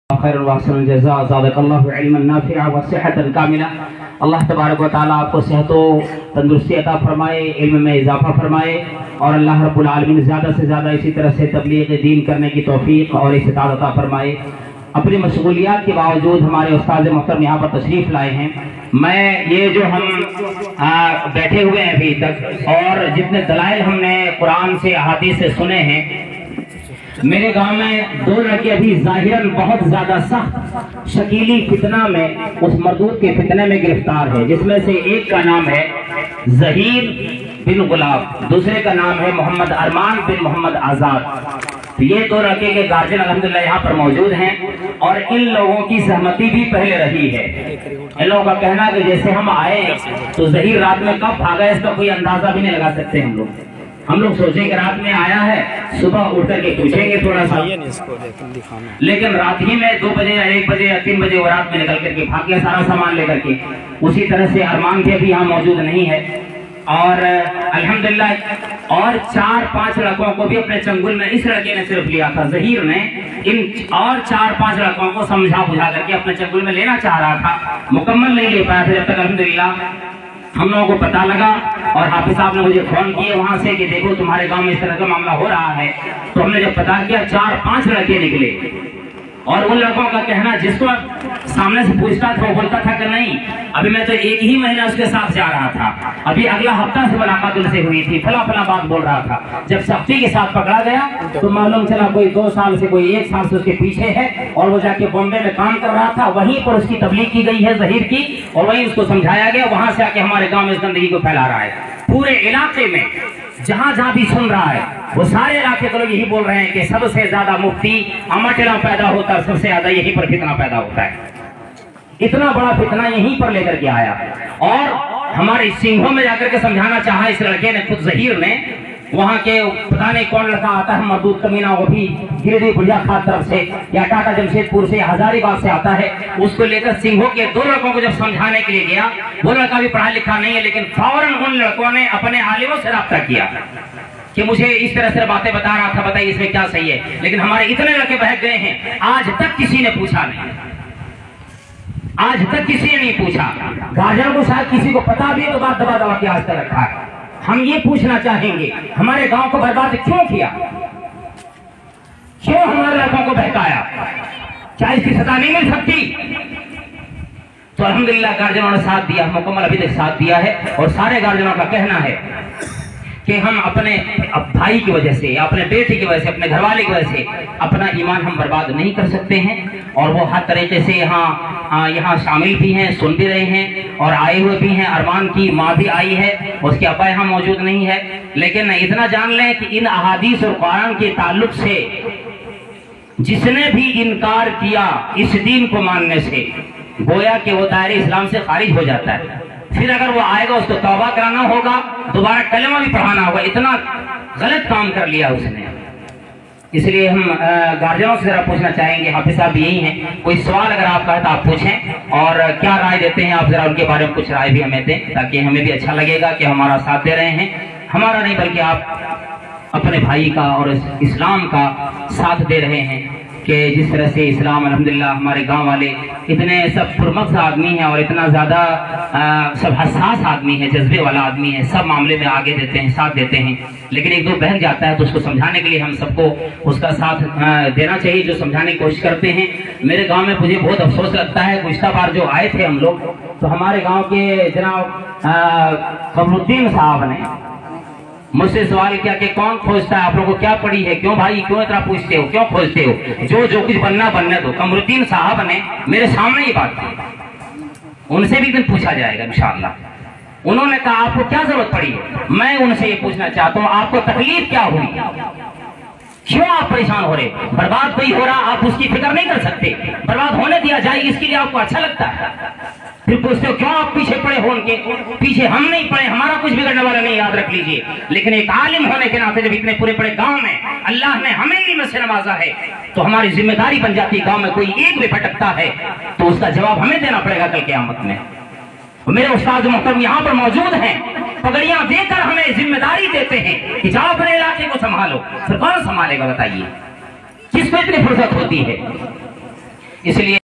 خیر واحسن الجزاء زادک اللہ علما نافعا وصحۃ کاملہ۔ اللہ تبارک و تعالیٰ آپ کو صحت و تندرستی عطا فرمائے، علم میں اضافہ فرمائے، اور اللہ رب العالمین زیادہ سے زیادہ اسی طرح سے تبلیغ دین کرنے کی توفیق اور استطاعت عطا فرمائے۔ اپنی مشغولیات کے باوجود ہمارے استاد محترم یہاں پر تشریف لائے ہیں۔ میں یہ جو ہم بیٹھے ہوئے ہیں ابھی تک، اور جتنے دلائل ہم نے قرآن سے احادیث سے سنے ہیں، میرے گاؤں میں 2 لڑکے ابھی ظاہراً بہت زیادہ سخت شکیلی فتنہ میں، اس مردود کے فتنے میں گرفتار ہے، جس میں سے ایک کا نام ہے ظہیر بن غلاب، دوسرے کا نام ہے محمد ارمان بن محمد آزاد۔ یہ 2 لڑکے کے گارجن الحمدللہ یہاں پر موجود ہیں، اور ان لوگوں کی سہمتی بھی پہلے رہی ہے۔ ان لوگوں کا کہنا کہ جیسے ہم آئے تو ظہیر رات میں کب بھاگا اس کا کوئی اندازہ بھی نہیں لگا سکتے ہم لوگ سوچیں کہ رات میں آیا ہے، صبح اٹھ کر کے پوچھیں گے تھوڑا سا، لیکن رات ہی میں 2 بجے یا 1 بجے یا 3 بجے وہ رات میں نکل کر کے بھاگ گیا سارا سامان لے کر کے۔ اسی طرح سے ارمان بھی ابھی یہاں موجود نہیں ہے، اور الحمدللہ اور 4-5 لڑکوں کو بھی اپنے چنگل میں اس لڑکے نے صرف لیا تھا، ظہیر نے ان اور 4-5 لڑکوں کو سمجھا بجھا کر کے اپنے چنگل میں لینا چاہ رہا تھا، مکمل نہیں لے پایا تھا، جب تک الحمدللہ ہم لوگوں کو پتہ لگا اور حافظ صاحب نے مجھے فون کیے وہاں سے کہ دیکھو تمہارے گاؤں میں اس طرح کا معاملہ ہو رہا ہے۔ تو ہم نے جب پتہ کیا 4-5 لڑکے نکلے، اور ان لڑکوں کا کہنا جس کو سامنے سے پوچھتا تھا وہ بولتا تھا کہ نہیں، ابھی میں تو 1 ہی مہینہ اس کے ساتھ جا رہا تھا، ابھی اگلا ہفتہ سے ملاقات ان سے ہوئی تھی، فلاں بات بول رہا تھا۔ جب سختی کے ساتھ پکڑا گیا تو معلوم چلا کوئی 2 سال سے کوئی 1 سال سے اس کے پیچھے ہے، اور وہ جا کے بامبے میں کام کر رہا تھا، وہیں پر اس کی تبلیغ کی گئی ہے ظہیر کی، اور وہیں اس کو سمجھایا گیا، وہاں سے آ کے ہمارے گاؤں میں اس گندگی کو پھیلا رہا ہے۔ پورے علاقے میں جہاں جہاں بھی سن رہا ہے وہ سارے علاقے کے لوگ یہی بول رہے ہیں کہ سب سے زیادہ مفتی امٹلا پیدا ہوتا ہے، سب سے زیادہ یہیں پر فتنہ پیدا ہوتا ہے۔ اتنا بڑا فتنہ یہیں پر لے کر کے آیا، اور ہمارے سنگھوں میں جا کر کے سمجھانا چاہا اس لڑکے نے، خود ظہیر نے۔ وہاں کے پتہ نہیں کون لڑکا آتا ہے مردود کمینہ، وہ بھی گردی بھلیا خان طرف سے یا ٹاٹا جمشید پور سے یا ہزاری باغ سے آتا ہے، اس کو لے کر سنگھوں کے 2 لڑکوں کو جب سمجھانے کے لیے گیا، وہ لڑکا بھی پڑھا لکھا نہیں ہے، لیکن فوراً ان لڑکوں نے اپنے عالموں سے رابطہ کیا کہ مجھے اس طرح سے باتیں بتا رہا تھا، بتائیے اس میں کیا صحیح ہے۔ لیکن ہمارے اتنے لڑکے بہک گئے ہیں، آج تک کسی نے پوچھا نہیں، آج تک کسی نے نہیں پوچھا۔ گارجن کو شاید کسی کو پتا بھی ہے تو بات دبا دبا کے آج تک رکھا ہے۔ ہم یہ پوچھنا چاہیں گے ہمارے گاؤں کو برباد کیوں کیا، کیوں ہمارے لڑکوں کو بہکایا، کیا اس کی سزا نہیں مل سکتی؟ تو الحمدللہ گارجنوں نے ساتھ دیا، مکمل ابھی تک ساتھ دیا ہے، اور سارے گارجنوں کا کہنا ہے کہ ہم اپنے بھائی کی وجہ سے، اپنے بیٹے کی وجہ سے، اپنے گھر والے کی وجہ سے اپنا ایمان ہم برباد نہیں کر سکتے ہیں، اور وہ ہر طریقے سے یہاں شامل بھی ہیں، سن بھی رہے ہیں اور آئے ہوئے بھی ہیں۔ ارمان کی ماں بھی آئی ہے، اس کے ابا یہاں موجود نہیں ہے، لیکن اتنا جان لیں کہ ان احادیث اور قرآن کے تعلق سے جس نے بھی انکار کیا اس دین کو ماننے سے، گویا کہ وہ دائرے اسلام سے خارج ہو جاتا ہے۔ پھر اگر وہ آئے گا اس کو توبہ کرانا ہوگا، دوبارہ کلمہ بھی پڑھانا ہوگا، اتنا غلط کام کر لیا اس نے۔ اس لیے ہم گارجنوں سے ذرا پوچھنا چاہیں گے، حافظ صاحب بھی یہی ہیں، کوئی سوال اگر آپ کا ہے تو آپ پوچھیں، اور کیا رائے دیتے ہیں آپ ذرا ان کے بارے میں کچھ رائے بھی ہمیں دیں، تاکہ ہمیں بھی اچھا لگے گا کہ ہمارا ساتھ دے رہے ہیں، ہمارا نہیں بلکہ آپ اپنے بھائی کا اور اسلام کا ساتھ دے رہے ہیں، کہ جس طرح سے اسلام الحمدللہ ہمارے گاؤں والے اتنے سب پرمغز آدمی ہیں، اور اتنا زیادہ سب حساس آدمی ہے، جذبے والا آدمی ہے، سب معاملے میں آگے دیتے ہیں، ساتھ دیتے ہیں، لیکن 1-2 بہک جاتا ہے تو اس کو سمجھانے کے لیے ہم سب کو اس کا ساتھ دینا چاہیے، جو سمجھانے کی کوشش کرتے ہیں۔ میرے گاؤں میں مجھے بہت افسوس لگتا ہے، گزشتہ بار جو آئے تھے ہم لوگ، تو ہمارے گاؤں کے جناب قمر الدین صاحب نے مجھ سے سوال کیا کہ کون کھوجتا ہے، آپ لوگوں کو کیا پڑی ہے، کیوں بھائی کیوں اتنا پوچھتے ہو، کیوں کھوجتے ہو، جو کچھ بننا بننے دو۔ قمر الدین صاحب نے میرے سامنے یہ بات کی، ان سے بھی دن پوچھا جائے گا انشاءاللہ۔ انہوں نے کہا آپ کو کیا ضرورت پڑی ہے، میں ان سے یہ پوچھنا چاہتا ہوں آپ کو تکلیف کیا ہوئی، کیوں آپ پریشان ہو رہے؟ برباد کوئی ہو رہا آپ اس کی فکر نہیں کر سکتے، برباد ہونے دیا جائے اس کے لیے آپ کو اچھا لگتا ہے، پھر پوچھتے ہو کیوں آپ پیچھے پڑے ہو ان کے؟ پیچھے ہم نہیں پڑے، ہمارا کچھ بگڑنے والا نہیں، یاد رکھ لیجئے، لیکن ایک عالم ہونے کے ناطے جب اتنے پورے گاؤں میں اللہ نے ہمیں علم سے نوازا ہے تو ہماری ذمہ داری بن جاتی ہے، گاؤں میں کوئی ایک بھی بھٹکتا ہے تو اس کا جواب ہمیں دینا پڑے گا کل قیامت میں۔ میرے استاد محترم یہاں پر موجود ہیں، پگڑیاں دے کر ہمیں ذمہ داری دیتے ہیں کہ جاؤ اپنے علاقے کو سنبھالو، پھر کون سنبھالے گا بتائیے، کس کو اتنی فرصت ہوتی ہے؟ اس لیے